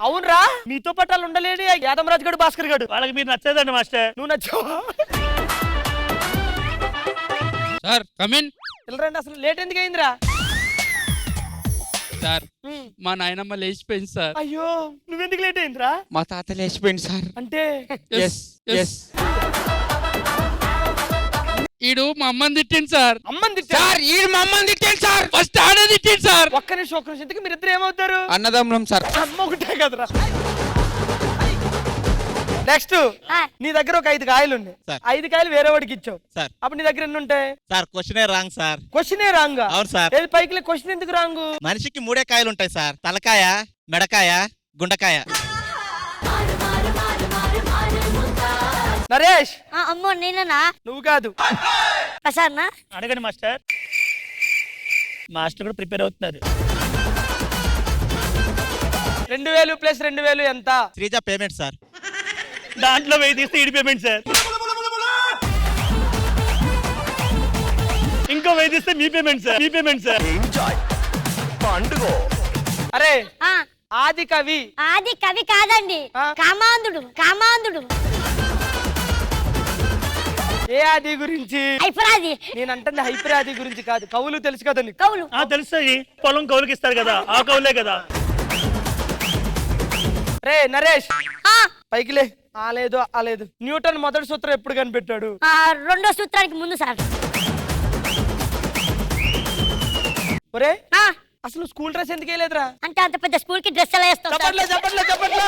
అవునరా, మీతో పాటు వాళ్ళు ఉండలేడు యాదమరాజు గడు, భాస్కర్ గడు. వాళ్ళకి మీరు నచ్చదండి మాస్టర్. నువ్వు నచ్చావా? Sir come in. వెళ్ళరండి, అసలు లేట్ ఎందుకు అయిందిరా? సార్ మా నాయనమ్మ లేచిపోయింది సార్. అయ్యో, నువ్వెందుకు లేట్ అయిందిరా? మా తాత లేచిపోయింది సార్. అంటే ఈడు మా అమ్మని తిట్టింది సార్. అమ్మని తిట్టా? సార్ ఈడు మా అమ్మని తిట్టింది సార్. ఫస్ట్ ఆడే తిట్టింది సార్. ఒక్క నిమిషం ఇంతకు మీరిద్దరు ఏమవుతారు? అన్నదమ్ములం సార్. అమ్మ ఒకటే కదరా. నెక్స్ట్ నీ దగ్గర ఒక 5 కాయలు ఉన్నాయి. సార్. 5 కాయలు వేరే వాడికి ఇచ్చావు సార్. అప్పుడు నీ దగ్గర ఎన్ని ఉంటాయి? సార్ క్వశ్చనే రాంగ్ సార్. క్వశ్చనే రాంగ్? అవును సార్. ఏది పైకి క్వశ్చన్ ఎందుకు రాంగ్? మనిషికి 3 కాయలు ఉంటాయి సార్. తలకాయ, మెడకాయ, గుండకాయ. నరేష్. అమ్మో నేనేనా? నువ్వు కాదు. ప్రసాద్నా? అడగండి మాస్టర్. మాస్టర్ కూడా ప్రిపేర్ అవుతున్నారు. 2000 ప్లస్ 2000 ఎంత? Sreeja payment sir. దాంట్లో 1000 తీస్తే ఈడి పేమెంట్ సార్. ఇంకో 1000 తీస్తే మీ పేమెంట్ సార్. అరే ఆది కవి. ఆది కవి కాదండి, కామాంధుడు. ఏ ఆది గురించి? హైపరాది. నేను అంటే హైపరాది గురించి కాదు, కవులు తెలుసు కదా నీకు? కవులు తెలుస్తాయి. పొలం కవులకి ఇస్తారు కదా, ఆ కవులే కదా. రే నరేష్, పైకిలే. ఆలేదు. న్యూటన్ మొదటి సూత్రం ఎప్పుడు కనిపెట్టాడు? 2వ సూత్రానికి ముందు సార్. ఒరే అసలు స్కూల్ డ్రెస్ ఎందుకు వేయలేదురా? అంటే అంత పెద్ద స్కూల్ కి డ్రెస్ ఎలా వేస్తావు? చెప్పట్లే.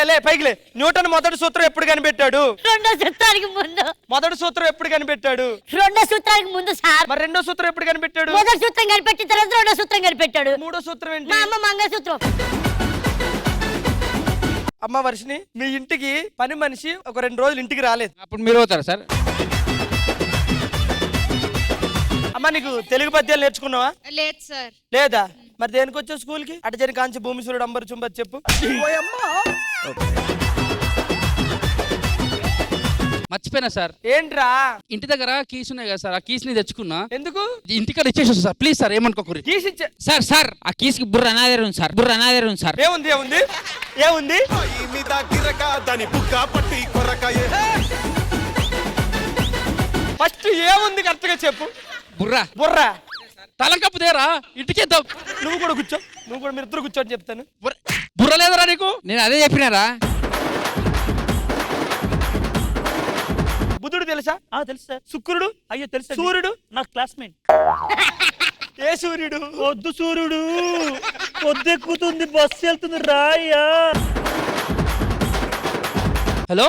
లే పైకిలే. న్యూటన్ మొదటి సూత్రం ఎప్పుడు కనిపెట్టాడు? 2వ సూత్రానికి ముందు. మొదటి సూత్రం ఎప్పుడు కనిపెట్టాడు? 2వ సూత్రానికి ముందు సార్. మరి 2వ సూత్రం ఎప్పుడు కనిపెట్టాడు? మొదటి సూత్రం కనిపెట్టిన తర్వాత 2వ సూత్రం కనిపెట్టాడు. 3వ సూత్రం ఏంటి? మా అమ్మ మంగళసూత్రం. అమ్మ వర్షిని, మీ ఇంటికి పని మనిషి ఒక 2 రోజులు ఇంటికి రాలేదు. అప్పుడు మీరు అవుతారా సార్? అమ్మా నీకు తెలుగు పద్యాలు నేర్చుకున్నావా? లేదు సార్. లేదా? మరి దేనికి వచ్చావు స్కూల్ కి? అటజని కాంచి భూమి సూర్యుడు అంబరు చుంబత్ చెప్పు. మర్చిపోయినా సార్. ఏంట్రా? ఇంటి దగ్గర కీస్ ఉన్నాయి కదా సార్, ఆ కీస్ ని తెచ్చుకున్నా. ఎందుకు? ఇంటికాడ ఇచ్చేసి సార్, ప్లీజ్ సార్ ఏమనుకోకూరి. కీస్ ఇచ్చే సార్ సార్ ఆ కీస్ కి బుర్ర అనాదేరు ఉంది సార్, బుర్ర అనాదేరు ఉంది సార్. ఏముంది ఏముంది ఏముంది? ఫస్ట్ ఏముంది కరెక్ట్ గా చెప్పు. బుర్ర బుర్ర తలంకప్పు దేరా, ఇంటికేద్దాం. నువ్వు కూడా కూర్చో, నువ్వు కూడా మీరు ఇద్దరు కూర్చోని చెప్తాను. బుర్ర లేదరా నీకు? నేను అదే చెప్పినారా. బుధుడు తెలుసా? తెలుసు సార్. శుక్రుడు? అయ్యో తెలుసు. సూర్యుడు? నా క్లాస్మేట్. ఏ సూర్యుడు? వద్దు సూర్యుడు, పొద్దెక్కుతుంది, బస్సు వెళ్తుంది రాయ్యా. హలో,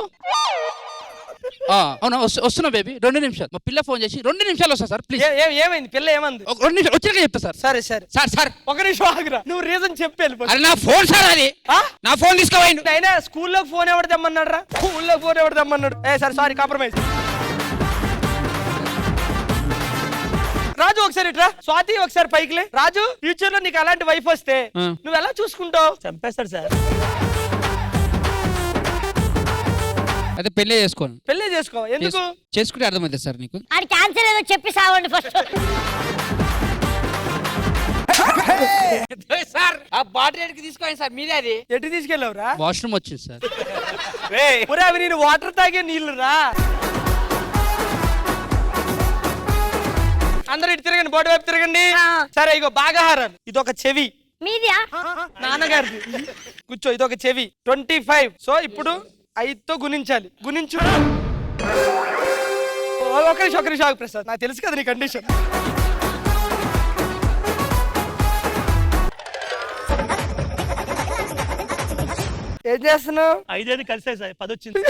అవునా వస్తున్నా బేబీ, 2 నిమిషాలు. మా పిల్ల ఫోన్ చేసి 2 నిమిషాలు వస్తా సార్ ప్లీజ్. ఏమైంది? పిల్ల ఏమంది? 2 నిమిషాలు వచ్చినాక చెప్తా సార్. సరే సరే సార్ సార్ ఒక నిమిషం ఆగురా, నువ్వు రీజన్ చెప్పి వెళ్ళిపో. అరే నా ఫోన్ సార్, అది నా ఫోన్ తీసుకోవాలి. అయినా స్కూల్లో ఫోన్ ఎవరు తెమ్మన్నాడు రా? స్కూల్లో ఫోన్ ఎవరు తెమ్మన్నాడు? సరే సారీ, కాంప్రమైజ్. రాజు ఒకసారి ఇట్రా. స్వాతి ఒకసారి పైకిలే. రాజు, ఫ్యూచర్ లో నీకు అలాంటి వైఫ్ వస్తే నువ్వు ఎలా చూసుకుంటావు? చంపేస్తాడు సార్. అయితే పెళ్ళే చేసుకోను. పెళ్లి చేసుకో. ఎందుకు? చేసుకుంటే అర్థమైంది సార్ నీకు. అది క్యాన్సర్ ఏదో చెప్పి సావండి ఫస్ట్. సార్ ఆ బాటిల్ ఎడికి తీసుకోండి సార్, మీదే అది. ఎటు తీసుకెళ్ళావురా? వాష్రూమ్ వచ్చింది సార్. ఒరే అవి నేను వాటర్ తాగే నీళ్లు రా. అందరూ ఇటు తిరగండి, బోర్డు వైపు తిరగండి. సరే ఇగో భాగాహారాలు. ఇదొక చెవి మీదియా? నాన్నగారిది. కూర్చో. ఇదొక చెవి 25. సో ఇప్పుడు 5తో గుణించాలి. గుణించు. ఒక నిమిషం ఆగు ప్రసాద్, నాకు తెలుసు కదా నీ కండిషన్. ఏం చేస్తున్నావు? 5 కలిసాయి సార్, 10 వచ్చింది.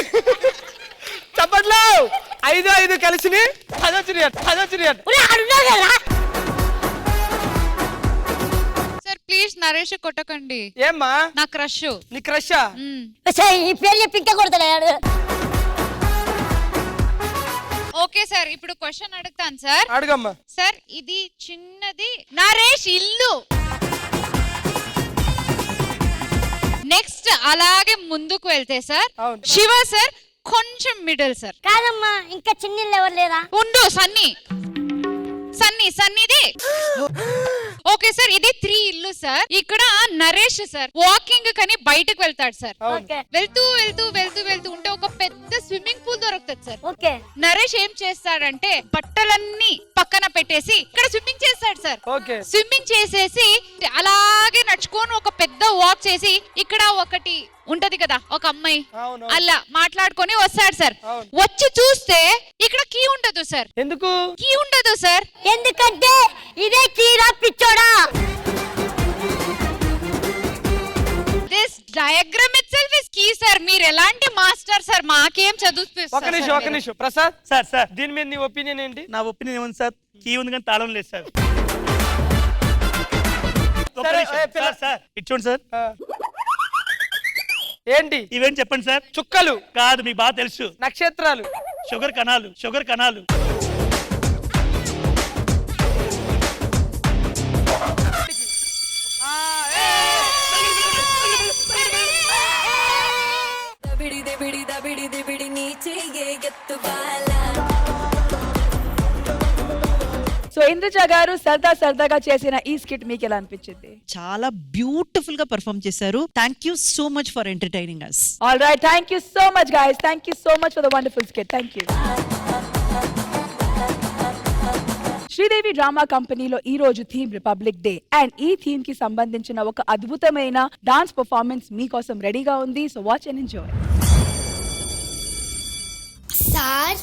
చప్పట్లో 5 కలిసి 10 వచ్చినాయి. సార్ ప్లీజ్ నరేష్ కొట్టకండి. ఏమ్మా? నా క్రష్. నీ క్రషా? ఈ పేరు చెప్పి ఇంకా కొడతలేడు. ఓకే సార్, ఇప్పుడు క్వశ్చన్ అడుగుతాను సార్. అడుగమ్మా. సార్ ఇది చిన్నది నరేష్ ఇల్లు. నెక్స్ట్ అలాగే ముందుకు వెళ్తే సార్ శివ సార్ కొంచెం మిడిల్ సార్. కాదమ్మా, ఇంకా చిన్న ఎవరు లేరా? ఉండు సన్నీది. ఓకే సార్, ఇది 3 ఇల్లు సార్. ఇక్కడ నరేష్ సార్ వాకింగ్ కని బయటకు వెళ్తాడు సార్. వెళ్తూ ఉంటే ఒక పెద్ద స్విమ్మింగ్ పూల్ దొరుకుతుంది సార్. ఓకే. నరేష్ ఏం చేస్తాడంటే బట్టలన్నీ పక్కన పెట్టేసి ఇక్కడ స్విమ్మింగ్ చేస్తాడు సార్. ఓకే. స్విమ్మింగ్ చేసేసి అలాగే నడుచుకొని ఒక పెద్ద వాక్ చేసి ఇక్కడ ఒకటి ఉంటది కదా ఒక అమ్మాయి, అలా మాట్లాడుకొని వస్తాడు సార్. వచ్చి చూస్తే ఇక్కడ కీ ఉండదు సార్. ఎందుకు కీ ఉండదు సార్? ఎందుకంటే ఇదే కీరా పిచ్చోడా. This diagram itself is key sir. మీరు ఎలాంటి మాస్టర్ సార్, మాకేం చదువుపిస్తారు. ఒక నిమిషం ప్రసాద్. సార్ దీని మీద నీ ఒపీనియన్ ఏంటి? నా ఒపీనియన్ ఏముంది సార్, కీ ఉంది కానీ తాళం లేదు సార్. Sir ఇచ్చోండి sir. ఏంటి ఇవేం చెప్పండి సార్. చుక్కలు కాదు, మీకు బాగా తెలుసు. నక్షత్రాలు. షుగర్ కణాలు. సో ఇంద్రజ గారు సరదాగా చేసిన ఈ స్కిట్ మీకు ఎలా అనిపించింది? చాలా బ్యూటిఫుల్ గా పర్ఫామ్ చేశారు. Thank you so much for entertaining us. All right, thank you so much guys. Thank you so much for the wonderful skit. Thank you. Sridevi drama కంపెనీలో ఈ రోజు థీమ్ రిపబ్లిక్ డే అండ్ ఈ థీమ్ కి సంబంధించిన ఒక అద్భుతమైన డాన్స్ పర్ఫార్మెన్స్ మీకోసం రెడీగా ఉంది. So watch and enjoy. Sir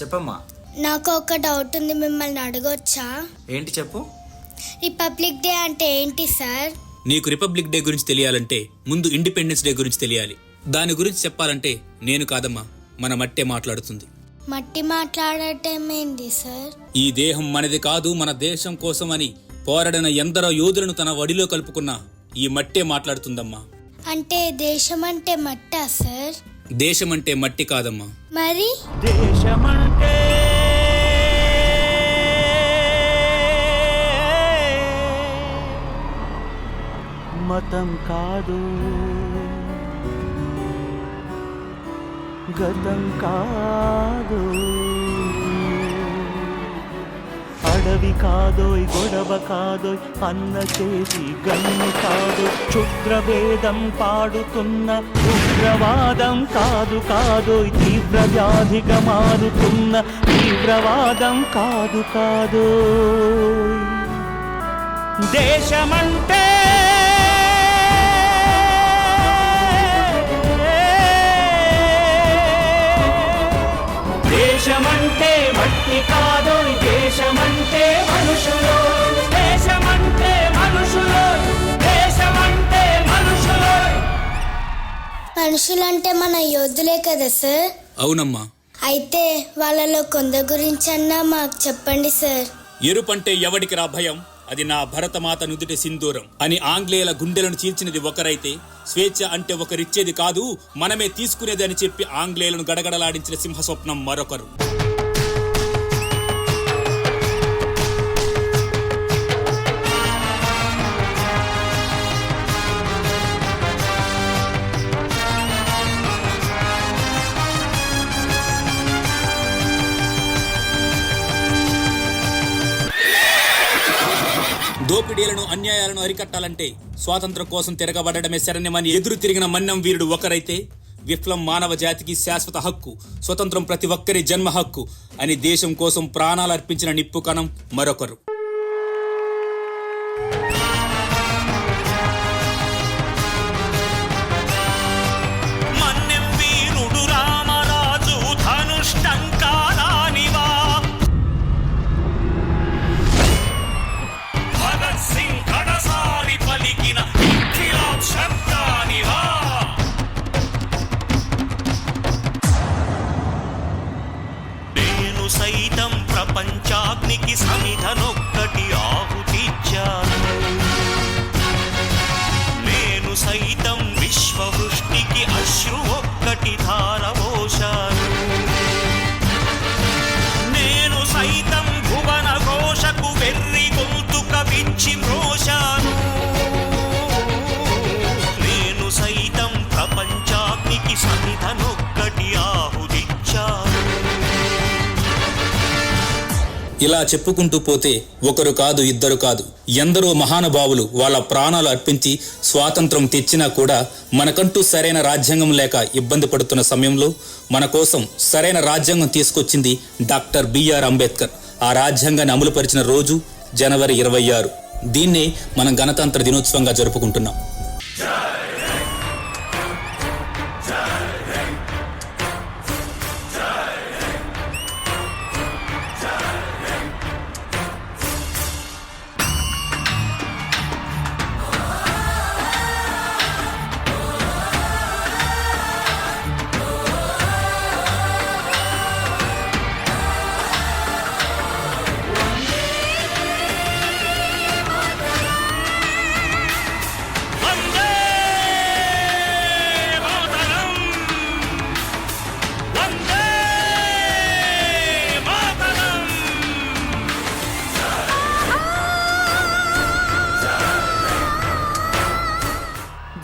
చెప్పమ్మా. నాకు ఒక డౌట్ ఉంది, మిమ్మల్ని అడగొచ్చా? ఏంటి చెప్పు. రిపబ్లిక్ డే అంటే ఏంటి సార్? నీకు రిపబ్లిక్ డే గురించి తెలియాలంటే ముందు ఇండిపెండెన్స్ డే గురించి తెలియాలి. దాని గురించి చెప్పాలంటే నేను కాదమ్మా, మన మట్టే మాట్లాడుతుంది. మట్టి మాట్లాడటం ఏంటి సార్? ఈ దేహం మనది కాదు, మన దేశం కోసం అని పోరాడిన ఎందరో యోధులను తన వడిలో కలుపుకున్న ఈ మట్టే మాట్లాడుతుందమ్మా. అంటే దేశం అంటే మట్టా సార్? దేశం అంటే మట్టి కాదమ్మా. మరి దేశమంటే మతం కాదు, గతం కాదు, అడవి కాదోయ్ గొడవ కాదోయ్ అన్న చేసి గన్ను కాదు, క్షుద్రభేదం పాడుతున్న ఉగ్రవాదం కాదు కాదోయ్, తీవ్ర వ్యాధిగా మారుతున్న తీవ్రవాదం కాదు కాదు. దేశమంటే దేశమంటే మట్టి కాదు, దేశమంటే మనుషులు, దేశమంటే మనుషులు, దేశమంటే మనుషులు. మనుషులంటే మన యోధులే కదా సార్? అవునమ్మా. అయితే వాళ్ళలో కొందరి గురించన్నా మాకు చెప్పండి సార్. ఎరుపంటే ఎవడికి రా భయం, అది నా భరతమాత నుదుటి సింధూరం అని ఆంగ్లేయుల గుండెలను చీల్చినది ఒకరైతే, స్వేచ్ఛ అంటే ఒకరిచ్చేది కాదు మనమే తీసుకునేది అని చెప్పి ఆంగ్లేయులను గడగడలాడించిన సింహస్వప్నం మరొకరు. దోపిడీలను అన్యాయాలను అరికట్టాలంటే స్వాతంత్రం కోసం తిరగబడమే శరణ్యమని ఎదురు తిరిగిన మన్నం వీరుడు ఒకరైతే, విప్లవం మానవ జాతికి శాశ్వత హక్కు, స్వతంత్రం ప్రతి ఒక్కరి జన్మ హక్కు అని దేశం కోసం ప్రాణాలు అర్పించిన నిప్పు కణం మరొకరు. మన్నెం వీరుడు రామరాజు ధనుష్టంకారానివా, భగత్ సింగ్ కడసారి పలికిన ఇంకిలాబ్ శబ్దానివా, నేను సైతం ప్రపంచాగ్నికి సమిధనొక్కటి ఆహుతిచ్చాను, నేను సైతం విశ్వవృష్టికి అశ్రు ఒక్కటి ధారవోశాను, నేను సైతం భువన ఘోషకు వెర్రి గొంతుక విచ్చి మ్రోశాను, నేను సైతం ప్రపంచాగ్నికి సమిధనొక్కటి ఆహుతిచ్చాను. ఇలా చెప్పుకుంటూ పోతే ఒకరు కాదు ఇద్దరు కాదు ఎందరో మహానుభావులు వాళ్ళ ప్రాణాలు అర్పించి స్వాతంత్రం తెచ్చినా కూడా మనకంటూ సరైన రాజ్యాంగం లేక ఇబ్బంది పడుతున్న సమయంలో మన కోసం సరైన రాజ్యాంగం తీసుకొచ్చింది డాక్టర్ బిఆర్ అంబేద్కర్. ఆ రాజ్యాంగాన్ని అమలుపరిచిన రోజు జనవరి 26. దీన్నే మనం గణతంత్ర దినోత్సవంగా జరుపుకుంటున్నాం.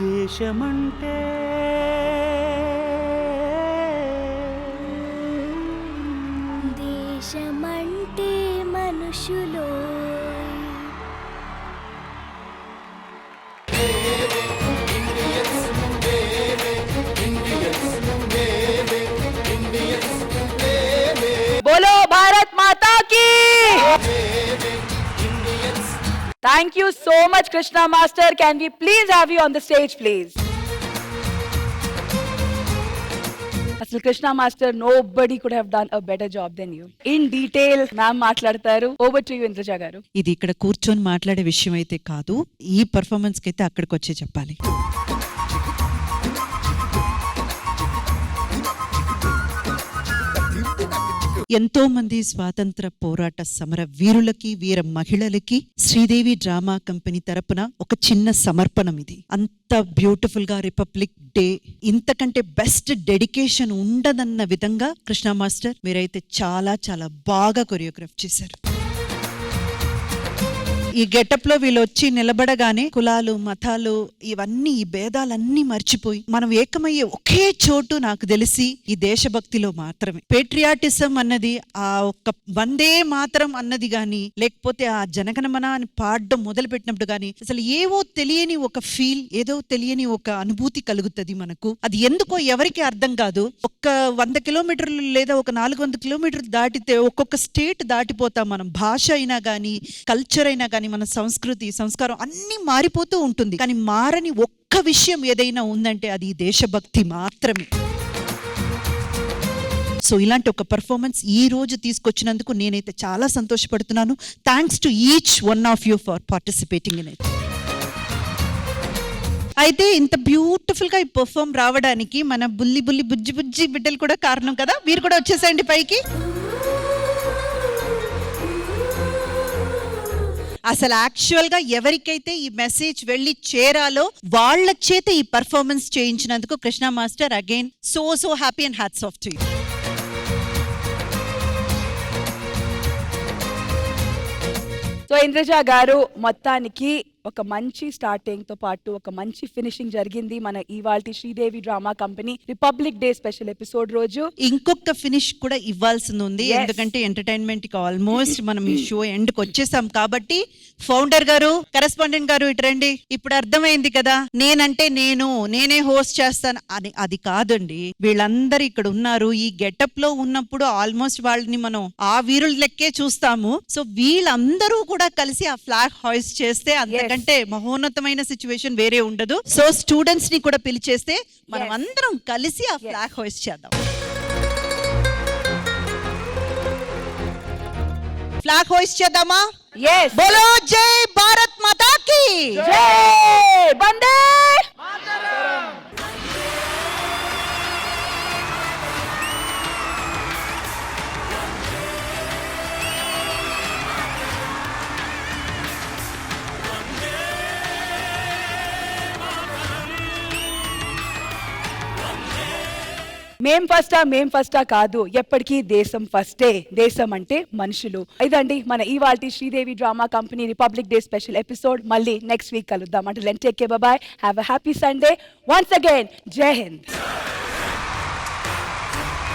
దేశమంటే దేశమంటే మనుషులో बोलो भारत माता की. Thank you so much, Krishna Master. Can we please have you on the stage, please? Asal Krishna Master, nobody could have done a better job than you. In detail, ma'am మాట్లాడతారు. Over to you, Indraja garu. ఇది ఇక్కడ కూర్చొని మాట్లాడే విషయం అయితే కాదు, ఈ పర్ఫార్మెన్స్ కి అయితే అక్కడికి వచ్చే చెప్పాలి. ఎంతో మంది స్వాతంత్ర పోరాట సమర వీరులకి వీర మహిళలకి శ్రీదేవి డ్రామా కంపెనీ తరపున ఒక చిన్న సమర్పణం ఇది. అంత బ్యూటిఫుల్ గా రిపబ్లిక్ డే ఇంతకంటే బెస్ట్ డెడికేషన్ ఉండదన్న విధంగా కృష్ణ మాస్టర్ మీరైతే చాలా చాలా బాగా కొరియోగ్రాఫ్ చేశారు. ఈ గెటప్ లో వీళ్ళు వచ్చి నిలబడగానే కులాలు మతాలు ఇవన్నీ ఈ భేదాలన్నీ మర్చిపోయి మనం ఏకమయ్యే ఒకే చోటు నాకు తెలిసి ఈ దేశభక్తిలో మాత్రమే. పేట్రియాటిజం అన్నది ఆ ఒక్క వందే మాత్రం అన్నది గాని లేకపోతే ఆ జనగణమన అని పాడడం మొదలు పెట్టినప్పుడు గాని అసలు ఏవో తెలియని ఒక ఫీల్, ఏదో తెలియని ఒక అనుభూతి కలుగుతుంది మనకు. అది ఎందుకో ఎవరికి అర్థం కాదు. ఒక్క 100 కిలోమీటర్లు లేదా ఒక 400 కిలోమీటర్లు దాటితే ఒక్కొక్క స్టేట్ దాటిపోతాం మనం. భాష అయినా గానీ, కల్చర్ అయినా గానీ, మన సంస్కృతి సంస్కారం అన్ని మారిపోతూ ఉంటుంది. కానీ మారని ఒక్క విషయం ఏదైనా ఉందంటే అది దేశభక్తి మాత్రమే. సో ఇలాంటి ఒక పర్ఫార్మెన్స్ ఈ రోజు తీసుకొచ్చినందుకు నేనైతే చాలా సంతోషపడుతున్నాను. Thanks to each one of you for participating in it. అయితే ఇంత బ్యూటిఫుల్ గా ఈ పర్ఫార్మ్ రావడానికి మన బుల్లి బుల్లి బుజ్జి బుజ్జి బిడ్డలు కూడా కారణం కదా. మీరు కూడా వచ్చేసేయండి పైకి. అసలు యాక్చువల్ గా ఎవరికైతే ఈ మెసేజ్ వెళ్ళి చేరాలో వాళ్ళ చేత ఈ పర్ఫార్మెన్స్ చేయించినందుకు Krishna master again so happy and hats off to you. So Indraja garu, మొత్తానికి ఒక మంచి స్టార్టింగ్ తో పాటు ఒక మంచి ఫినిషింగ్ జరిగింది మన ఇవాల్టి Sridevi drama company republic day special episode రోజు. ఇంకొక ఫినిష్ కూడా ఇవ్వాల్సింది ఉంది, ఎందుకంటే ఎంటర్టైన్మెంట్ కి ఆల్మోస్ట్ మనం ఈ షో ఎండ్ కి వచ్చేసాం కాబట్టి. ఫౌండర్ గారు, కరెస్పాండెంట్ గారు ఇటు రండి. ఇప్పుడు అర్థమైంది కదా నేనంటే నేనే హోస్ట్ చేస్తాను అని. అది కాదండి, వీళ్ళందరూ ఇక్కడ ఉన్నారు. ఈ గెటప్ లో ఉన్నప్పుడు ఆల్మోస్ట్ వాళ్ళని మనం ఆ వీరుల లెక్కే చూస్తాము. సో వీళ్ళందరూ కూడా కలిసి ఆ ఫ్లాగ్ హాయిస్ట్ చేస్తే అంతకంటే మహోన్నతమైన సిచ్యువేషన్ వేరే ఉండదు. సో స్టూడెంట్స్ ని కూడా పిలిచేస్తే మనం అందరం కలిసి ఆ ఫ్లాగ్ హాయిస్ట్ చేద్దాం. ఫ్లాగ్ హాయిస్ట్ చేద్దామా? yes. బోలో జై భారత్ మాతా కీ జై. వందే మాతరం. మేం ఫస్టా కాదు, ఎప్పటికీ దేశం ఫస్టే. దేశం అంటే మనుషులు. ఇదండి మన ఇవాల్టి Sridevi drama company republic day special episode. మళ్ళీ నెక్స్ట్ వీక్ కలుద్దాం. అంటే take care, by by, have a happy Sunday. Once again జై హింద్.